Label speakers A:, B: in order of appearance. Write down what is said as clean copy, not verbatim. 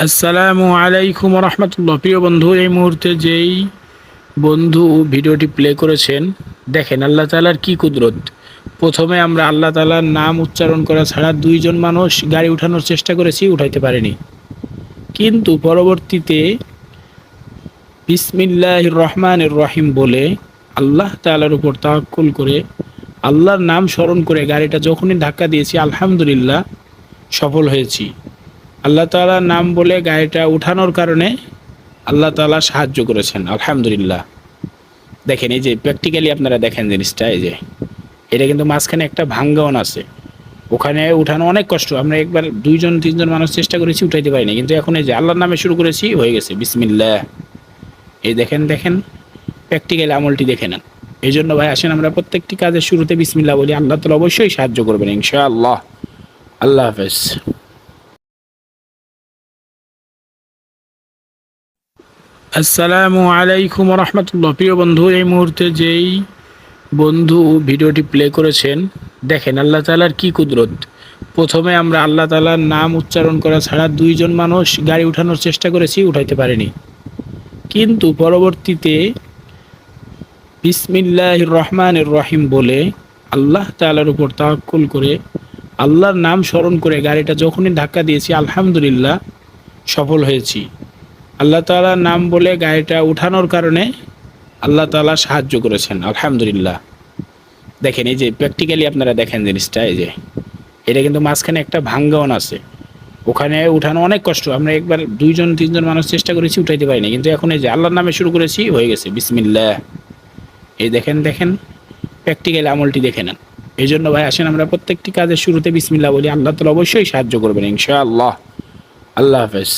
A: আসসালামু আলাইকুম রহমতুল্লাহ। প্রিয় বন্ধু, এই মুহূর্তে যেই বন্ধু ভিডিওটি প্লে করেছেন, দেখেন আল্লাহ তাআলার কি কুদরত। প্রথমে আমরা আল্লাহ তাআলার নাম উচ্চারণ করা ছাড়া দুইজন মানুষ গাড়ি উঠানোর চেষ্টা করেছি, উঠাইতে পারেনি। কিন্তু পরবর্তীতে বিসমিল্লাহির রহমানির রহিম বলে আল্লাহ তাআলার উপর তাওয়াক্কুল করে আল্লাহর নাম স্মরণ করে গাড়িটা যখনই ধাক্কা দিয়েছি, আলহামদুলিল্লাহ সফল হয়েছি। আল্লাহ তাআলার নাম বলে গাড়িটা উঠানোর কারণে আল্লাহ তাআলা সাহায্য করেছেন, আলহামদুলিল্লাহ। দেখেন, এই যে প্র্যাকটিক্যালি আপনারা দেখেন জিনিসটা, এই যে এটা কিন্তু মাঝখানে একটা ভাঙ্গাওন আছে, ওখানে উঠানো অনেক কষ্ট। আমরা একবার দুইজন তিনজন মানুষ চেষ্টা করেছি, উঠাইতে পারিনি। কিন্তু এখন এই যে আল্লাহর নামে শুরু করেছি, হয়ে গেছে বিসমিল্লাহ। এই দেখেন দেখেন প্র্যাকটিক্যাল আমলটি দেখে নেন। এই জন্য ভাই আসেন আমরা প্রত্যেকটি কাজের শুরুতে বিসমিল্লাহ বলি, আল্লাহ তাআলা অবশ্যই সাহায্য করবেন ইনশাআল্লাহ। আল্লাহ হাফেজ। আসসালামু আলাইকুম রহমতুল্লাহ। প্রিয় বন্ধু, এই মুহূর্তে যেই বন্ধু ভিডিওটি প্লে করেছেন, দেখেন আল্লাহ তাআলার কি কুদরত। প্রথমে আমরা আল্লাহ তাআলার নাম উচ্চারণ করা ছাড়া দুইজন মানুষ গাড়ি উঠানোর চেষ্টা করেছি, উঠাইতে পারেনি। কিন্তু পরবর্তীতে বিসমিল্লাহির রহমানির রহিম বলে আল্লাহ তাআলার উপর তাওয়াক্কুল করে আল্লাহর নাম স্মরণ করে গাড়িটা যখনই ধাক্কা দিয়েছি, আলহামদুলিল্লাহ সফল হয়েছি। আল্লাহ তাআলার নাম বলে গাড়িটা উঠানোর কারণে আল্লাহ তাআলা সাহায্য করেছেন, আলহামদুলিল্লাহ। দেখেন, এই যে প্র্যাকটিক্যালি আপনারা দেখেন জিনিসটা, এই যে এটা কিন্তু মাঝখানে একটা ভাঙ্গাওন আছে, ওখানে উঠানো অনেক কষ্ট। আমরা একবার দুইজন তিনজন মানুষ চেষ্টা করেছি, উঠাইতে পারিনি। কিন্তু এখন এই যে আল্লাহর নামে শুরু করেছি, হয়ে গেছে বিসমিল্লাহ। এই দেখেন দেখেন প্র্যাকটিক্যাল আমলটি দেখে নেন। এই জন্য ভাই আসেন আমরা প্রত্যেকটি কাজের শুরুতে বিসমিল্লাহ বলি, আল্লাহ তাআলা অবশ্যই সাহায্য করবেন ইনশাআল্লাহ। আল্লাহ হাফেজ।